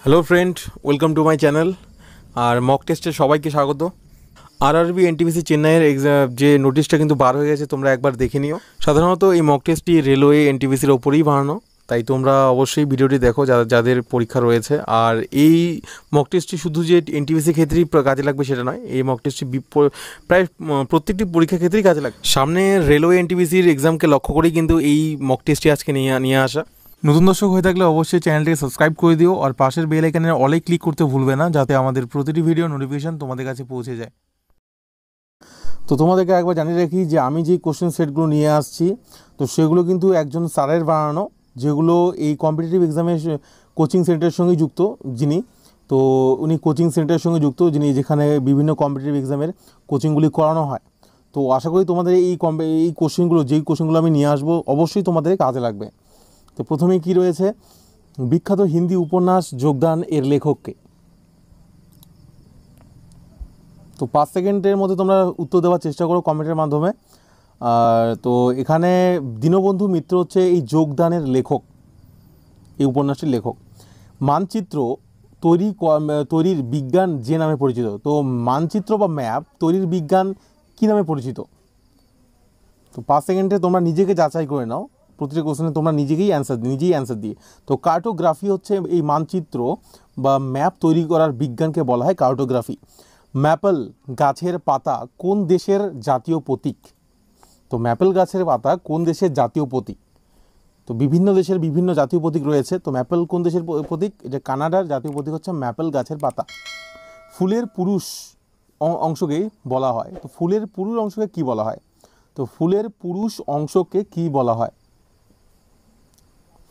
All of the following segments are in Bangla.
Hello friend, welcome to my channel. আর মক টেস্টে সবাইকে স্বাগত। আরআরবি এনটিপিসি চেন্নাইয়ের যে নোটিশটা কিন্তু বার হয়ে গেছে, তোমরা একবার দেখে নিও। সাধারণত এই মক টেস্টটি রেলওয়ে এনটিপিসির ওপরেই বানানো, তাই তোমরা অবশ্যই ভিডিওটি দেখো যাদের পরীক্ষা রয়েছে। আর এই মক টেস্টটি শুধু যে এনটিপিসির ক্ষেত্রেই কাজে লাগবে সেটা নয়, এই মক টেস্টটি প্রায় প্রত্যেকটি পরীক্ষার ক্ষেত্রেই কাজে লাগবে। সামনে রেলওয়ে এনটিপিসির এক্সামকে লক্ষ্য করেই কিন্তু এই মক টেস্টটি আজকে নিয়ে আসা। নতুন দর্শক হয়ে থাকলে অবশ্যই চ্যানেলটিকে সাবস্ক্রাইব করে দিও আর পাশের বেল আইকনের অলে ক্লিক করতে ভুলবে না, যাতে আমাদের প্রতিটি ভিডিও নোটিফিকেশন তোমাদের কাছে পৌঁছে যায়। তো তোমাদেরকে একবার জানিয়ে রাখি যে আমি যে কোশ্চেন সেটগুলো নিয়ে আসছি, তো সেগুলো কিন্তু একজন স্যারের বানানো, যেগুলো এই কম্পিটিটিভ এক্সামের কোচিং সেন্টারের সঙ্গে যুক্ত যিনি। তো উনি কোচিং সেন্টারের সঙ্গে যুক্ত যিনি, যেখানে বিভিন্ন কম্পিটিটিভ এক্সামের কোচিংগুলি করানো হয়। তো আশা করি তোমাদের এই কোশ্চেনগুলো, যেই কোশ্চেনগুলো আমি নিয়ে আসবো, অবশ্যই তোমাদের কাজে লাগবে। তো প্রথমেই কি রয়েছে, বিখ্যাত হিন্দি উপন্যাস যোগদান এর লেখককে। তো 5 সেকেন্ডের মধ্যে তোমরা উত্তর দেওয়ার চেষ্টা করো কমেন্টের মাধ্যমে। আর তো এখানে দীনবন্ধু মিত্র হচ্ছে এই যোগদানের লেখক, এই উপন্যাসটির লেখক। মানচিত্র তৈরির বিজ্ঞান যে নামে পরিচিত। তো মানচিত্র বা ম্যাপ তৈরির বিজ্ঞান কি নামে পরিচিত? তো 5 সেকেন্ডে তোমরা নিজেকে যাচাই করে নাও, প্রতিটা কোশ্চেনে তোমরা নিজেই অ্যান্সার দিয়ে। তো কার্টোগ্রাফি হচ্ছে এই মানচিত্র বা ম্যাপ তৈরি করার বিজ্ঞানকে বলা হয় কার্টোগ্রাফি। ম্যাপল গাছের পাতা কোন দেশের জাতীয় প্রতীক? তো ম্যাপল গাছের পাতা কোন দেশের জাতীয় প্রতীক? তো বিভিন্ন দেশের বিভিন্ন জাতীয় প্রতীক রয়েছে। তো ম্যাপল কোন দেশের প্রতীক? এটা কানাডার জাতীয় প্রতীক হচ্ছে ম্যাপল গাছের পাতা। ফুলের পুরুষ অংশকে বলা হয়। তো ফুলের পুরুষ অংশকে কি বলা হয়? তো ফুলের পুরুষ অংশকে কি বলা হয়?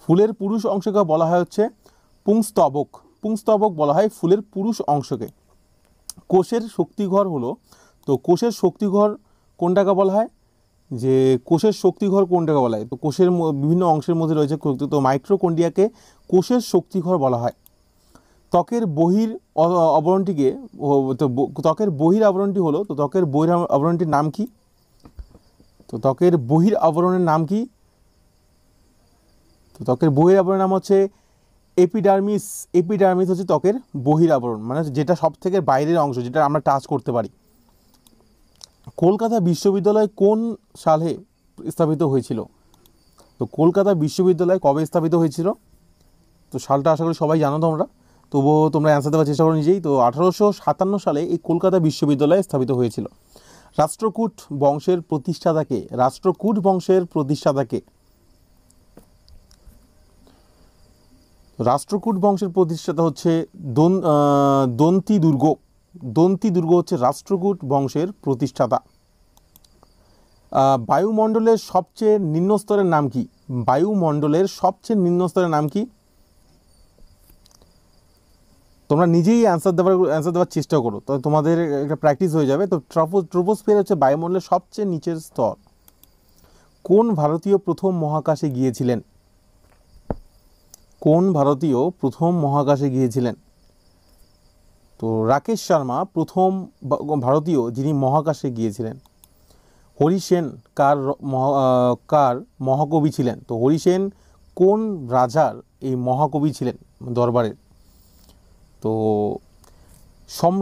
ফুলের পুরুষ অংশকে বলা হয় হচ্ছে পুংস্তবক। পুংস্তবক বলা হয় ফুলের পুরুষ অংশকে। কোষের শক্তিঘর হলো, তো কোষের শক্তিঘর কোনটাকে বলা হয়? যে কোষের শক্তিঘর কোনটাকে বলা হয়? তো কোষের বিভিন্ন অংশের মধ্যে রয়েছে, তো মাইক্রোকন্ড্রিয়াকে কোষের শক্তিঘর বলা হয়। ত্বকের বহির আবরণটিকে, তো ত্বকের বহির আবরণটি হলো, তো ত্বকের বহির আবরণটির নাম কি? তো ত্বকের বহির আবরণের নাম কি? তো ত্বকের বহির আবরণের নাম হচ্ছে এপিডার্মিস। এপিডার্মিস হচ্ছে ত্বকের বহির আবরণ, মানে যেটা সব থেকে বাইরের অংশ, যেটা আমরা টাচ করতে পারি। কলকাতা বিশ্ববিদ্যালয় কোন সালে স্থাপিত হয়েছিল? তো কলকাতা বিশ্ববিদ্যালয় কবে স্থাপিত হয়েছিল? তো সালটা আশা করি সবাই জানো তোমরা, তবুও তোমরা অ্যান্সার দেওয়ার চেষ্টা করো নিজেই। তো 1857 সালে এই কলকাতা বিশ্ববিদ্যালয় স্থাপিত হয়েছিল। রাষ্ট্রকূট বংশের প্রতিষ্ঠাতাকে? রাষ্ট্রকূট বংশের প্রতিষ্ঠাতাকে? রাষ্ট্রকূট বংশের প্রতিষ্ঠাতা হচ্ছে দন্তি দুর্গ। দন্তি দুর্গ হচ্ছে রাষ্ট্রকূট বংশের প্রতিষ্ঠাতা। বায়ুমণ্ডলের সবচেয়ে নিম্ন স্তরের নাম কি? বায়ুমণ্ডলের সবচেয়ে নিম্ন স্তরের নাম কি? তোমরা নিজেই অ্যান্সার দেওয়ার চেষ্টা করো, তো তোমাদের একটা প্র্যাকটিস হয়ে যাবে। তো ট্রপোস্ফিয়ার হচ্ছে বায়ুমণ্ডলের সবচেয়ে নিচের স্তর। কোন ভারতীয় প্রথম মহাকাশে গিয়েছিলেন? কোন ভারতীয় প্রথম মহাকাশে গিয়েছিলেন? তো রাকেশ শর্মা প্রথম ভারতীয় যিনি মহাকাশে গিয়েছিলেন। হরিসেন কার মহাকবি ছিলেন? তো হরিসেন কোন রাজার এই মহাকবি ছিলেন দরবারের? তো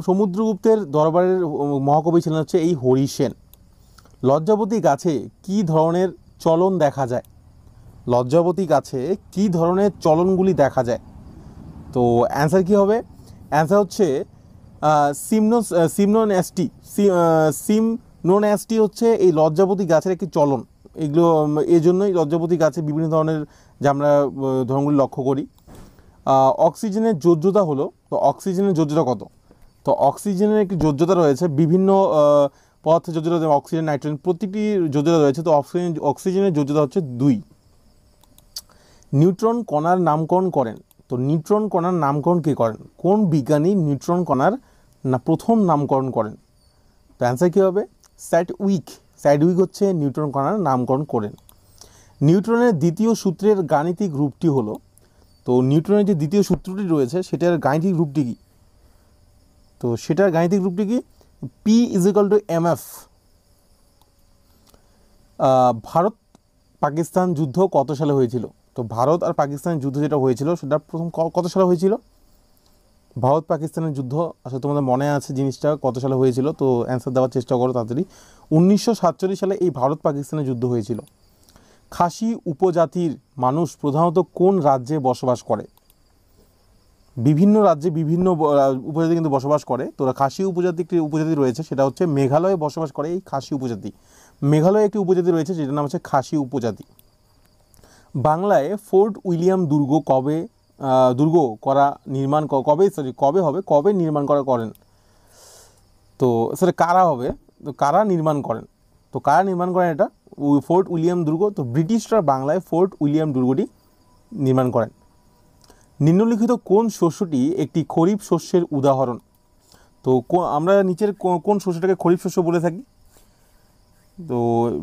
সমুদ্রগুপ্তের দরবারের মহাকবি ছিলেন হচ্ছে এই হরিসেন। লজ্জাবতী গাছে কি ধরনের চলন দেখা যায়? লজ্জাবতী গাছে কি ধরনের চলনগুলি দেখা যায়? তো অ্যান্সার কি হবে? অ্যান্সার হচ্ছে সিমনোন্যাস্টি হচ্ছে এই লজ্জাবতী গাছের একটি চলন। এগুলো এই জন্যই লজ্জাবতী গাছে বিভিন্ন ধরনের যে আমরা ধরনগুলি লক্ষ্য করি। অক্সিজেনের যোজ্যতা হলো, তো অক্সিজেনের যোজ্যতা কত? তো অক্সিজেনের একটি যোজ্যতা রয়েছে, বিভিন্ন পদার্থের যোজ্যতা, অক্সিজেন নাইট্রোজেন প্রতিটি যোজ্যতা রয়েছে। তো অক্সিজেনের যোজ্যতা হচ্ছে 2। নিউট্রন কণার নামকরণ করেন? তো নিউট্রন কণার নামকরণ কে করেন? কোন বিজ্ঞানী নিউট্রন কণার প্রথম নামকরণ করেন? তো অ্যান্সার কী হবে? স্যাডউইক। স্যাডউইক হচ্ছে নিউট্রন কণার নামকরণ করেন। নিউট্রনের দ্বিতীয় সূত্রের গাণিতিক রূপটি হলো, তো নিউট্রনের যে দ্বিতীয় সূত্রটি রয়েছে সেটার গাণিতিক রূপটি কী? তো সেটার গাণিতিক রূপটি কি? P = mf। ভারত পাকিস্তান যুদ্ধ কত সালে হয়েছিল? তো ভারত আর পাকিস্তানের যুদ্ধ যেটা হয়েছিল সেটা প্রথম কত সালে হয়েছিল? ভারত পাকিস্তানের যুদ্ধ, আসলে তোমাদের মনে আছে জিনিসটা কত সালে হয়েছিল, তো অ্যান্সার দেওয়ার চেষ্টা করো তাড়াতাড়ি। 1947 সালে এই ভারত পাকিস্তানের যুদ্ধ হয়েছিল। খাসি উপজাতির মানুষ প্রধানত কোন রাজ্যে বসবাস করে? বিভিন্ন রাজ্যে বিভিন্ন উপজাতি কিন্তু বসবাস করে। তো খাসি উপজাতি একটি উপজাতি রয়েছে, সেটা হচ্ছে মেঘালয়ে বসবাস করে এই খাসি উপজাতি। মেঘালয়ে একটি উপজাতি রয়েছে যেটার নাম হচ্ছে খাসি উপজাতি। বাংলায় ফোর্ট উইলিয়াম দুর্গ কবে নির্মাণ করেন? তো সেটা কারা হবে, তো কারা নির্মাণ করেন? তো কারা নির্মাণ করেন এটা ফোর্ট উইলিয়াম দুর্গ? তো ব্রিটিশরা বাংলায় ফোর্ট উইলিয়াম দুর্গটি নির্মাণ করেন। নিম্নলিখিত কোন শস্যটি একটি খরিফ শস্যের উদাহরণ? তো আমরা নিচের কোন শস্যটাকে খরিফ শস্য বলে থাকি? তো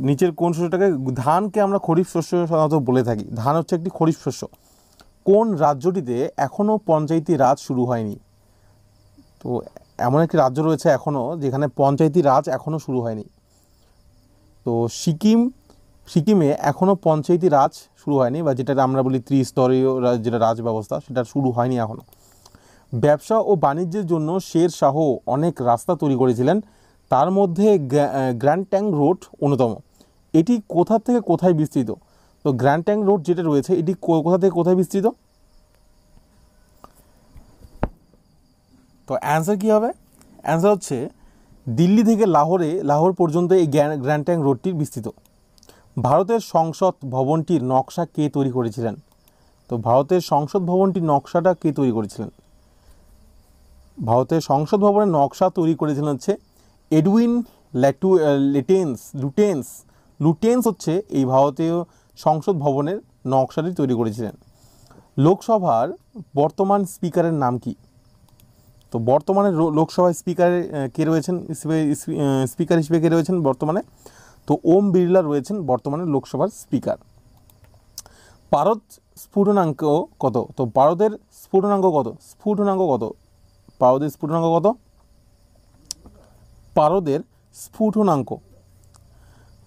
নিচের কোন শস্যটাকে, ধানকে আমরা খরিফ শস্য সাধারণত বলে থাকি। ধান হচ্ছে একটি খরিফ শস্য। কোন রাজ্যটিতে এখনও পঞ্চায়েতি রাজ শুরু হয়নি? তো এমন একটি রাজ্য রয়েছে এখনও যেখানে পঞ্চায়েতি রাজ এখনও শুরু হয়নি। তো সিকিমে এখনও পঞ্চায়েতি রাজ শুরু হয়নি, বা যেটা আমরা বলি ত্রিস্তরীয় যেটা রাজ ব্যবস্থা, সেটা শুরু হয়নি এখনও। ব্যবসা ও বাণিজ্যের জন্য শের শাহ অনেক রাস্তা তৈরি করেছিলেন, তার মধ্যে গ্র্যান্ড ট্যাঙ্ক রোড অন্যতম। এটি কোথা থেকে কোথায় বিস্তৃত? তো গ্র্যান্ড ট্যাঙ্ক রোড যেটা রয়েছে এটি কোথা থেকে কোথায় বিস্তৃত? তো অ্যান্সার কী হবে? অ্যান্সার হচ্ছে দিল্লি থেকে লাহোর পর্যন্ত এই গ্র্যান্ড ট্যাঙ্ক রোডটি বিস্তৃত। ভারতের সংসদ ভবনটির নকশা কে তৈরি করেছিলেন? তো ভারতের সংসদ ভবনটির নকশাটা কে তৈরি করেছিলেন? ভারতের সংসদ ভবনের নকশা তৈরি করেছিলেন হচ্ছে এডউইন লুটেন্স হচ্ছে এই ভারতীয় সংসদ ভবনের নকশাটি তৈরি করেছিলেন। লোকসভার বর্তমান স্পিকারের নাম কি? তো বর্তমানে লোকসভায় স্পিকার হিসেবে কে রয়েছেন বর্তমানে? তো ওম বিড়লা রয়েছেন বর্তমানে লোকসভার স্পিকার। পারদ স্ফুটনাঙ্ক কত? তো পারদের স্ফুটনাঙ্ক কত? পারদের স্ফুটনাঙ্ক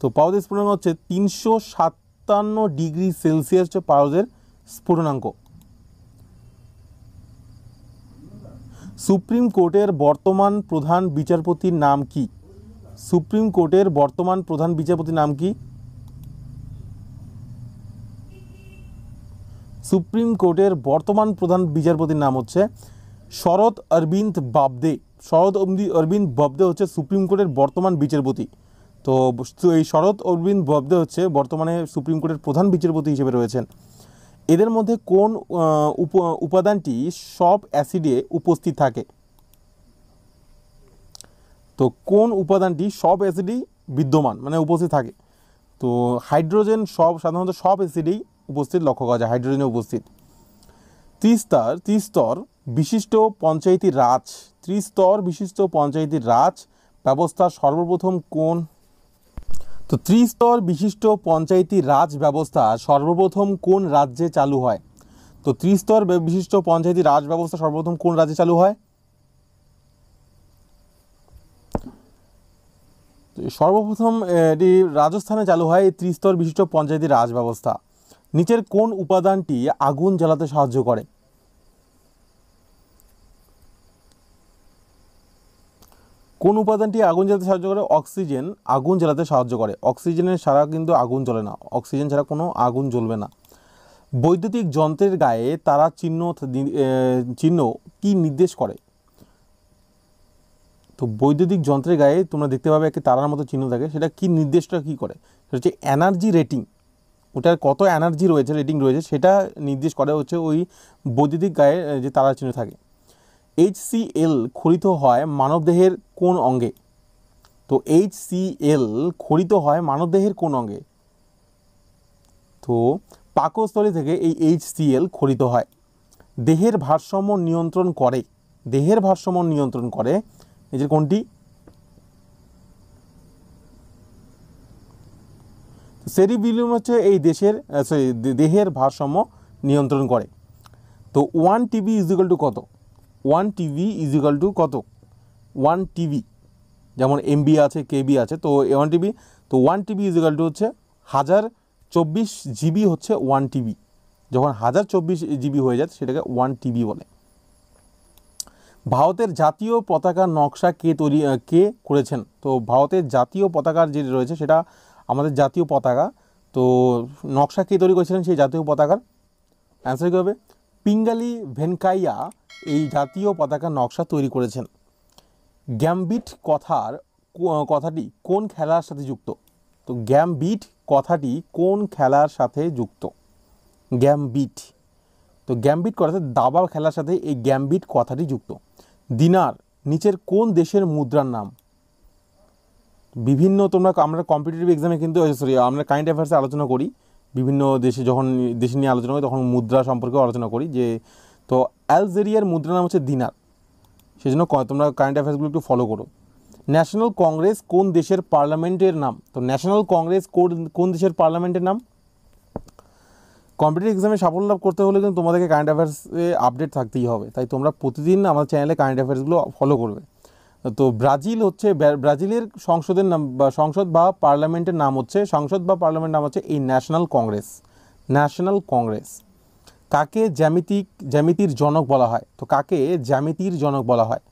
তো পারদের স্ফুটনাঙ্ক হচ্ছে 357 ডিগ্রি সেলসিয়াস হচ্ছে পারদের স্ফুটনাঙ্ক। সুপ্রিম কোর্টের বর্তমান প্রধান বিচারপতির নাম কি? সুপ্রিম কোর্টের বর্তমান প্রধান বিচারপতির নাম কি? সুপ্রিম কোর্টের বর্তমান প্রধান বিচারপতির নাম হচ্ছে শরদ অরবিন্দ ববদে হচ্ছে সুপ্রিম কোর্টের বর্তমান বিচারপতি। তো এই শরদ অরবিন্দ ববদে হচ্ছে বর্তমানে সুপ্রিম কোর্টের প্রধান বিচারপতি হিসেবে রয়েছেন। এদের মধ্যে কোন উপাদানটি সব অ্যাসিডে উপস্থিত থাকে? তো কোন উপাদানটি সব অ্যাসিডেই বিদ্যমান, মানে উপস্থিত থাকে? তো হাইড্রোজেন সাধারণত সব অ্যাসিডেই উপস্থিত লক্ষ্য করা যায়, হাইড্রোজেনে উপস্থিত। ত্রিস্তর বিশিষ্ট পঞ্চায়েতি রাজ ব্যবস্থা সর্বপ্রথম কোন? তো ত্রিস্তর বিশিষ্ট পঞ্চায়েতি রাজ ব্যবস্থা সর্বপ্রথম কোন রাজ্যে চালু হয়? তো ত্রিস্তর বিশিষ্ট পঞ্চায়েতি রাজ ব্যবস্থা সর্বপ্রথম কোন রাজ্যে চালু হয়? সর্বপ্রথম এটি রাজস্থানে চালু হয়, ত্রিস্তর বিশিষ্ট পঞ্চায়েতি রাজ ব্যবস্থা। নিচের কোন উপাদানটি আগুন জ্বালাতে সাহায্য করে? কোন উপাদানটি আগুন জ্বালাতে সাহায্য করে? অক্সিজেন আগুন জ্বালাতে সাহায্য করে। অক্সিজেনের ছাড়া কিন্তু আগুন জ্বলে না, অক্সিজেন ছাড়া কোনো আগুন জ্বলবে না। বৈদ্যুতিক যন্ত্রের গায়ে তারা চিহ্ন কি নির্দেশ করে? তো বৈদ্যুতিক যন্ত্রের গায়ে তোমরা দেখতে পাবে একটি তারার মতো চিহ্ন থাকে, সেটা কি নির্দেশটা কি করে? সেটা হচ্ছে এনার্জি রেটিং, ওটার কত এনার্জি রয়েছে, রেটিং রয়েছে, সেটা নির্দেশ করে হচ্ছে ওই বৈদ্যুতিক গায়ে যে তারার চিহ্ন থাকে। HCl খরিত হয় মানবদেহের কোন অঙ্গে? তো HCl খরিত হয় মানবদেহের কোন অঙ্গে? তো পাকস্থলী থেকে এই HCl খরিত হয়। দেহের ভারসাম্য নিয়ন্ত্রণ করে এই যে কোনটি? সেরিবেলিয়াম হচ্ছে এই দেহের ভারসাম্য নিয়ন্ত্রণ করে। তো 1 TB ইজ ইকুয়াল টু কত? 1 TB যেমন MB আছে, KB আছে, তো 1 TB, তো 1 TB ইজ ইকুয়াল টু হচ্ছে 1024 GB হচ্ছে 1 TB। যখন 1024 GB হয়ে যায় সেটাকে 1 TB বলে। ভারতের জাতীয় পতাকার নকশা কে করেছেন? তো ভারতের জাতীয় পতাকার যে রয়েছে সেটা আমাদের জাতীয় পতাকা, তো নকশা কে তৈরি করেছিলেন সেই জাতীয় পতাকার? অ্যান্সার কী হবে? পিঙ্গালি ভেঙ্কাইয়া এই জাতীয় পতাকার নকশা তৈরি করেছেন। গ্যাম্বিট কথাটি কোন খেলার সাথে যুক্ত? তো গ্যাম্বিট কথাটি কোন খেলার সাথে যুক্ত? গ্যাম্বিট, তো গ্যাম্বিট কথাতে দাবা খেলার সাথে এই গ্যাম্বিট কথাটি যুক্ত। দিনার নিচের কোন দেশের মুদ্রার নাম? বিভিন্ন আমরা কম্পিটিটিভ এক্সামে কিন্তু আমরা কারেন্ট অ্যাফেয়ার্সে আলোচনা করি, বিভিন্ন দেশে যখন দেশে নিয়ে আলোচনা করি তখন মুদ্রা সম্পর্কেও আলোচনা করি। যে তো আলজেরিয়ার মুদ্রার নাম হচ্ছে দিনার, সেই জন্য তোমরা কারেন্ট অ্যাফেয়ার্সগুলো একটু ফলো করো। ন্যাশনাল কংগ্রেস কোন দেশের পার্লামেন্টের নাম? তো ন্যাশনাল কংগ্রেস কোন দেশের পার্লামেন্টের নাম? কম্পিটিটিভ এক্সামে সাফল্য লাভ করতে হলে কিন্তু তোমাদেরকে কারেন্ট অ্যাফেয়ার্সে আপডেট থাকতেই হবে, তাই তোমরা প্রতিদিন আমার চ্যানেলে কারেন্ট অ্যাফেয়ার্সগুলো ফলো করবে। তো ব্রাজিলের সংসদের নাম বা সংসদ বা পার্লামেন্টের নাম হচ্ছে এই ন্যাশনাল কংগ্রেস। ন্যাশনাল কংগ্রেস। কাকে জ্যামিতির জনক বলা হয়? তো কাকে জ্যামিতির জনক বলা হয়?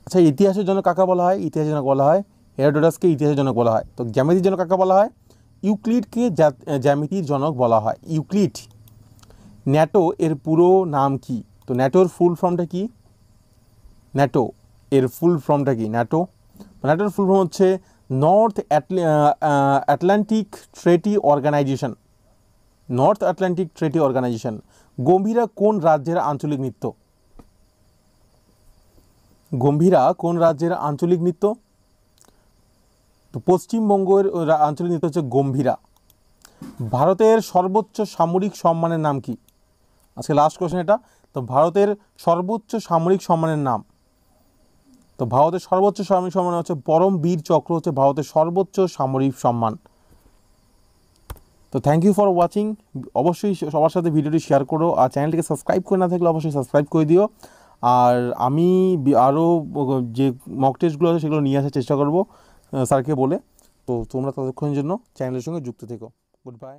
আচ্ছা, ইতিহাসের জনক কাকা বলা হয়? ইতিহাসের জনক বলা হয় হেরোডোটাসকে ইতিহাসের জনক বলা হয়। তো জ্যামিতির জনক কাকা বলা হয়? ইউক্লিডকে জ্যামিতির জনক বলা হয়, ইউক্লিড। ন্যাটো এর পুরো নাম কি? তো ন্যাটোর ফুল ফর্মটা কি? ন্যাটোর ফুল ফর্ম হচ্ছে North Atlantic Treaty Organization. North Atlantic Treaty Organization. Gambhira কোন রাজ্যের আঞ্চলিক নৃত্য? গম্ভীরা কোন রাজ্যের আঞ্চলিক নৃত্য? তো পশ্চিমবঙ্গের আঞ্চলিক নৃত্য হচ্ছে গম্ভীরা। ভারতের সর্বোচ্চ সামরিক সম্মানের নাম কি? আজকে লাস্ট কোশ্চেন এটা। তো ভারতের সর্বোচ্চ সামরিক সম্মানের নাম? তো ভারতের সর্বোচ্চ সামরিক সম্মান হচ্ছে পরম বীর চক্র, হচ্ছে ভারতের সর্বোচ্চ সামরিক সম্মান। তো থ্যাংক ইউ ফর ওয়াচিং। অবশ্যই সবার সাথে ভিডিওটি শেয়ার করো, আর চ্যানেলটিকে সাবস্ক্রাইব করে না থাকলে অবশ্যই সাবস্ক্রাইব করে দিও। আর আমি আরও যে মক টেস্টগুলো আছে সেগুলো নিয়ে আসার চেষ্টা করবো স্যারকে বলে। তো তোমরা ততক্ষণের জন্য চ্যানেলের সঙ্গে যুক্ত থেকো। Good bye.